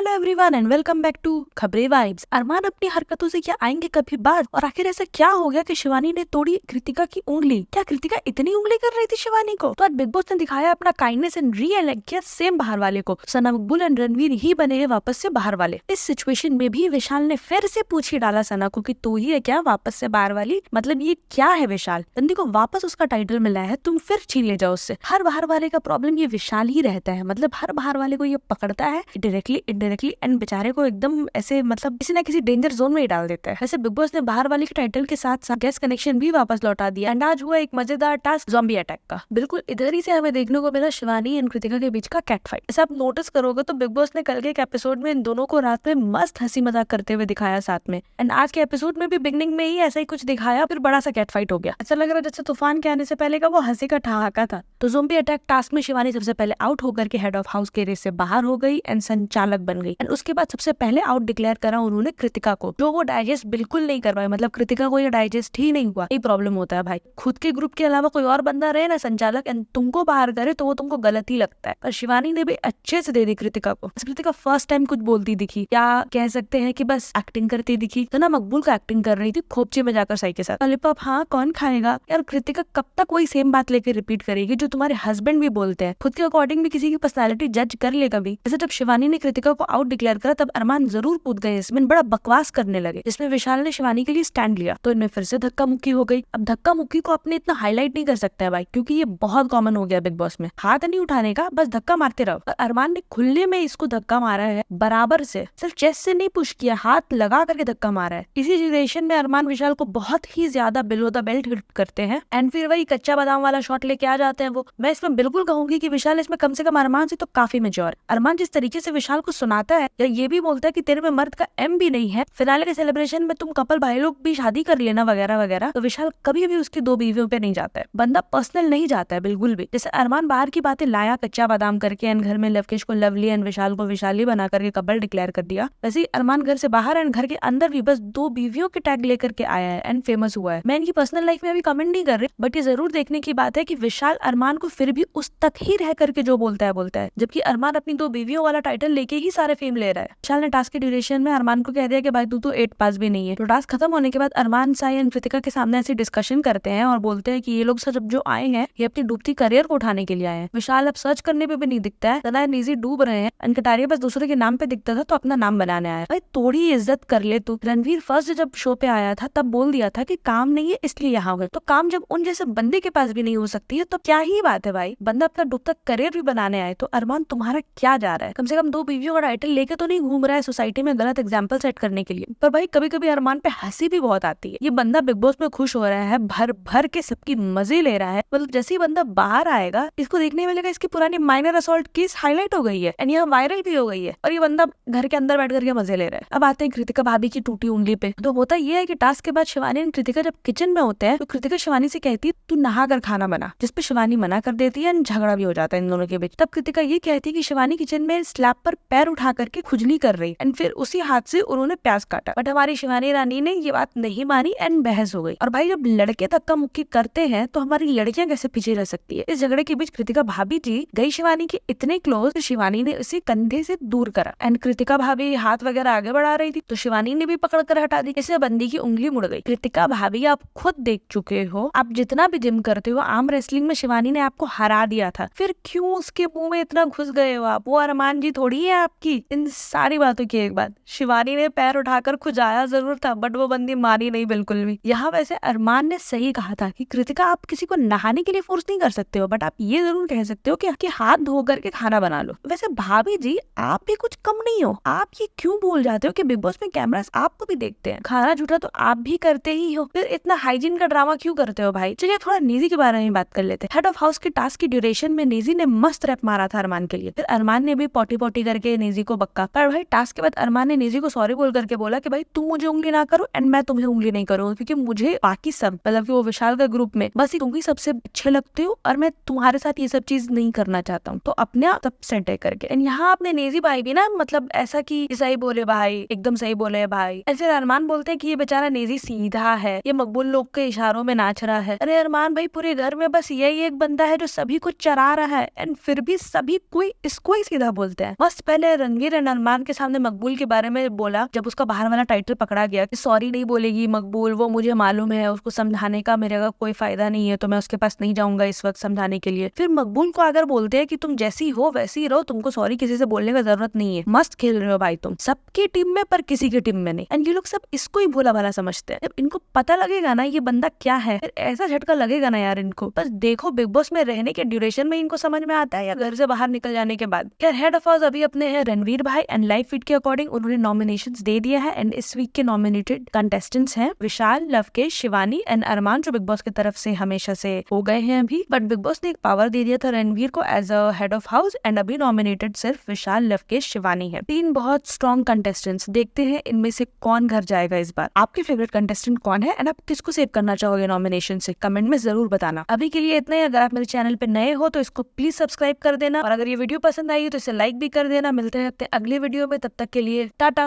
Hello everyone and welcome back to खबरें vibes. Armaan अपनी हरकतों से क्या आएंगे कभी बात, और आखिर ऐसा क्या हो गया कि शिवानी ने तोड़ी कृतिका की उंगली? क्या कृतिका इतनी उंगली कर रही थी शिवानी को? तो आज बिग बॉस ने दिखाया अपना काइंडनेस एंड रिएक्ट किया सेम बाहर वाले को। सना मकबूल एंड रणवीर ही बने हैं वापस से बाहर वाले। इस सिचुएशन में भी विशाल ने फिर से पूछ ही डाला सना को कि तू ही है क्या वापस से बाहर वाली? मतलब ये क्या है विशाल? बंदी को वापस उसका टाइटल मिला है, तुम फिर छीन ले जाओ उससे। हर बाहर वाले का प्रॉब्लम ये विशाल ही रहता है। मतलब हर बाहर वाले को ये पकड़ता है डायरेक्टली इनडायरेक्टली एंड बेचारे को एकदम ऐसे मतलब किसी ना किसी डेंजर जोन में ही डाल देता है। वैसे बिग बॉस ने बाहर वाले के टाइटल के साथ साथ गेस्ट कनेक्शन भी वापस लौटा दिया एंड आज हुआ एक मजेदार टास्क ज़ॉम्बी अटैक का। बिल्कुल इधर ही से हमें देखने को मिला शिवानी एंड कृतिका के बीच का कैट फाइट। ऐसा आप नोटिस करोगे तो बिग बॉस ने कल के एक एपिसोड में इन दोनों को रात में मस्त हंसी मजाक करते हुए दिखाया साथ में, एंड आज के एपिसोड में भी बिगनिंग में ही ऐसा ही कुछ दिखाया, फिर बड़ा सा कैट फाइट हो गया। ऐसा लग रहा है जैसे तूफान के आने से पहले का वो हंसी का ठहाका था। तो ज़ॉम्बी अटैक टास्क में शिवानी सबसे पहले आउट होकर के हेड ऑफ हाउस के रेस से बाहर हो गई एंड संचालक बन गई। एंड उसके बाद सबसे पहले आउट डिक्लेयर करा उन्होंने कृतिका को, जो वो डाइजेस्ट बिल्कुल नहीं कर पाए। मतलब कृतिका को ये डाइजेस्ट ही नहीं हुआ। ये प्रॉब्लम होता है भाई, खुद के ग्रुप के अलावा कोई और बंदा रहे ना संचालक एंड तुमको बाहर करे तो वो तुमको गलत ही लगता है। पर शिवानी ने भी अच्छे से दे दी कृतिका को। कृतिका फर्स्ट टाइम कुछ बोलती दिखी, क्या कह सकते हैं कि बस एक्टिंग करती दिखी। तो ना मकबूल का एक्टिंग कर रही थी खोपचे में जाकर सही के साथ। लॉलीपॉप हाँ कौन खाएगा यार? कृतिका कब तक वही सेम बात लेकर रिपीट करेगी जो तुम्हारे हस्बैंड भी बोलते हैं? खुद के अकॉर्डिंग भी किसी की पर्सनैलिटी जज कर ले कभी? जैसे जब शिवानी ने कृतिका को आउट डिक्लेयर करा तब अरमान जरूर कूद गए इसमें, बड़ा बकवास करने लगे, जिसमें विशाल ने शिवानी के लिए स्टैंड लिया। तो इनमें फिर से धक्का मुक्की हो गई। अब धक्का मुक्की को अपने इतना हाईलाइट नहीं कर सकता है भाई, क्योंकि ये बहुत कॉमन हो गया बिग बॉस में। हाथ नहीं उठाने का, बस धक्का मारते रहो। और अरमान ने खुले में इसको धक्का मारा है बराबर से, सिर्फ चेस्ट से नहीं पुश किया, हाथ लगा करके धक्का मारा है। इसी सिचुएशन में अरमान विशाल को बहुत ही ज्यादा बिलो द बेल्ट हिट करते हैं एंड फिर वही कच्चा बादाम वाला शॉट लेके आ जाते हैं वो। मैं इसमें बिल्कुल कहूंगी कि विशाल इसमें कम से कम अरमान से तो काफी मेच्योर। अरमान जिस तरीके से विशाल को सुनाता है या ये भी बोलता है कि तेरे में मर्द का एम भी नहीं है, फिनाले के सेलिब्रेशन में तुम कपल भाई लोग भी शादी कर लेना वगैरह वगैरह, तो विशाल कभी भी उसकी दो बीवियों पे नहीं जाता है। बंदा पर्सनल नहीं जाता है बिल्कुल भी। जैसे अरमान बाहर की बातें लाया कच्चा बादाम करके एंड घर में लवकेश को लवली एंड विशाल को विशाली बना करके कपल डिक्लेयर कर दिया, वैसे ही अरमान घर से बाहर एंड घर के अंदर भी बस दो बीवियों के टैग लेकर के आया है एंड फेमस हुआ है। मैं इनकी पर्सनल लाइफ में अभी कमेंट नहीं कर रही, बट ये जरूर देखने की बात है कि विशाल अरमान को फिर भी उस तक ही रह करके जो बोलता है, जबकि अरमान अपनी दो बीवियों वाला टाइटल लेके ही सारे फेम ले रहा है। विशाल ने टास्क के ड्यूरेशन में अरमान को कह दिया कि भाई तू तो 8 पास भी नहीं है। तो टास्क खत्म होने के बाद अरमान साई एंड कृतिका के सामने ऐसी डिस्कशन करते हैं और बोलते हैं कि ये लोग सब जो आए हैं ये अपनी डूबती करियर को उठाने के लिए आए हैं। विशाल अब सर्च करने पे भी नहीं दिखता है, सदा निजी डूब रहे हैं एंड कटारिया बस दूसरे के नाम पे दिखता था तो अपना नाम बनाने आया। भाई थोड़ी इज्जत कर ले तू। रणवीर फर्स्ट जब शो पे आया था तब बोल दिया था कि काम नहीं है इसलिए यहाँ हुए, तो काम जब उन जैसे बंदे के पास भी नहीं हो सकती है तो क्या ही बात है भाई? बंदा अपना डूबता करियर भी बनाने आए, तो अरमान तुम्हारा क्या जा रहा है? कम से कम दो बीवियों का टाइटल लेके तो नहीं घूम रहा है सोसाइटी में गलत एग्जाम्पल सेट करने के लिए। पर भाई कभी कभी अरमान पे हंसी भी बहुत आती है। ये बंदा बिग बॉस में खुश हो रहा है, भर भर के सबकी मजे ले रहा है। मतलब जैसे ही बंदा बाहर आएगा इसको देखने मिलेगा इसकी पुरानी माइनर असॉल्ट केस हाईलाइट हो गई है एंड यहाँ वायरल भी हो गई है, और ये बंदा घर के अंदर बैठ करके मजे ले रहा है। अब आते हैं कृतिका भाभी की टूटी उंगली पे। तो होता ये है कि टास्क के बाद शिवानी और कृतिका जब किचन में होते हैं तो कृतिका शिवानी से कहती है तू नहा कर खाना बना, जिसपे शिवानी मना कर देती है, झगड़ा भी हो जाता है इन दोनों के बीच। तब कृतिका ये कहती है कि शिवानी किचन में स्लैब पर पैर उठा करके खुजली कर रही एंड फिर उसी हाथ से उन्होंने प्याज काटा, बट हमारी शिवानी रानी ने ये बात नहीं मानी एंड बहस हो गई। और भाई जब लड़के धक्का मुक्की करते हैं तो हमारी लड़कियां कैसे पीछे रह सकती है? इस झगड़े के बीच कृतिका भाभी जी गई शिवानी के इतने क्लोज, शिवानी ने उसे कंधे से दूर करा एंड कृतिका भाभी हाथ वगैरह आगे बढ़ा रही थी तो शिवानी ने भी पकड़ कर हटा दी। इससे बंदी की उंगली मुड़ गई। कृतिका भाभी आप खुद देख चुके हो, आप जितना भी जिम करते हो, आर्म रेसलिंग में शिवानी ने आपको हरा दिया था, फिर क्यों उसके मुंह में इतना घुस गए हो आप? वो अरमान जी थोड़ी है आपकी। इन सारी बातों की एक बात, शिवानी ने पैर उठाकर खुजाया जरूर था बट वो बंदी मानी नहीं बिल्कुल भी। यहाँ वैसे अरमान ने सही कहा था कि कृतिका आप किसी को नहाने के लिए फोर्स नहीं कर सकते हो, बट आप ये जरूर कह सकते हो कि हाथ धो करके खाना बना लो। वैसे भाभी जी आप भी कुछ कम नहीं हो, आप ये क्यों भूल जाते हो कि बिग बॉस में कैमरास आपको भी देखते हैं? खाना झूठा तो आप भी करते ही हो, फिर इतना हाइजीन का ड्रामा क्यों करते हो भाई? चलिए थोड़ा निजी के बारे में बात कर लेते हैं। हेड ऑफ हाउस के टास्क की ड्यूरेशन में निजी ने मस्त रैप मारा था अरमान के लिए, फिर अरमान ने भी पोटी पोटी करके निजी को बक्का। पर भाई टास्क के बाद अरमान ने निजी को सॉरी बोल करके बोला कि भाई तुम मुझे उंगली ना करो एंड मैं तुम्हें उंगली नहीं करूँ, क्योंकि मुझे बाकी सब मतलब कि वो विशाल का ग्रुप में बस तुम ही सबसे अच्छे लगते हो और मैं तुम्हारे साथ ये सब चीज नहीं करना चाहता हूँ, तो अपने आप सब सेट है करके। एंड यहाँ आपने निजी भाई भी ना मतलब ऐसा की सही बोले भाई, एकदम सही बोले भाई। ऐसे अरमान बोलते हैं कि ये बेचारा निजी सीधा है, ये मकबूल लोग के इशारों में नाच रहा है। अरे अरमान भाई पूरे घर में बस यही एक बंदा है जो सभी को चरा रहा है एंड फिर भी सभी कोई इसको ही सीधा बोलते हैं। मस्त पहले रणवीर एंड अरमान के सामने मकबूल के बारे में बोला जब उसका बाहर वाला टाइटल पकड़ा गया कि सॉरी नहीं बोलेगी मकबूल, वो मुझे मालूम है, उसको समझाने का मेरे कोई फायदा नहीं है, तो मैं उसके पास नहीं जाऊंगा इस वक्त समझाने के लिए। फिर मकबूल को अगर बोलते हैं कि तुम जैसी हो वैसी रहो, तुमको सॉरी किसी से बोलने का जरूरत नहीं है, मस्त खेल रहे हो भाई तुम, सबकी टीम में पर किसी की टीम में नहीं। एंड ये लोग सब इसको ही भोला भाला समझते हैं। जब इनको पता लगेगा ना ये बंदा क्या है, फिर ऐसा झटका लगेगा ना यार इनको। बस देखो बिग बॉस में रहने के ड्यूरेशन में इनको समझ में आता है या घर से बाहर निकल जाने के बाद। खैर हेड ऑफ हाउस अभी अपने हैं रणवीर भाई एंड लाइव फीड के अकॉर्डिंग उन्होंने नॉमिनेशंस दे दिया है। एंड इस वीक के नॉमिनेटेड कंटेस्टेंट्स हैं विशाल, लवकेश, शिवानी एंड अरमान, जो बिग बॉस की तरफ से हमेशा से हो गए हैं अभी। बट बिग बॉस ने एक पावर दे दिया था रणवीर को as a head of house and अभी नॉमिनेटेड सिर्फ विशाल, लवकेश, शिवानी है। 3 बहुत स्ट्रॉन्ग कंटेस्टेंट्स, देखते हैं इनमें से कौन घर जाएगा इस बार। आपके फेवरेट कंटेस्टेंट कौन है एंड आप किसको सेव करना चाहोगे नॉमिनेशन से, कमेंट में जरूर बताना। अभी के लिए इतना ही। अगर आप मेरे चैनल पे नए हो तो इसको प्लीज सब्सक्राइब कर देना और अगर ये वीडियो पसंद आई तो इसे लाइक भी कर देना। मिलते हैं अपने अगले वीडियो में, तब तक के लिए टाटा।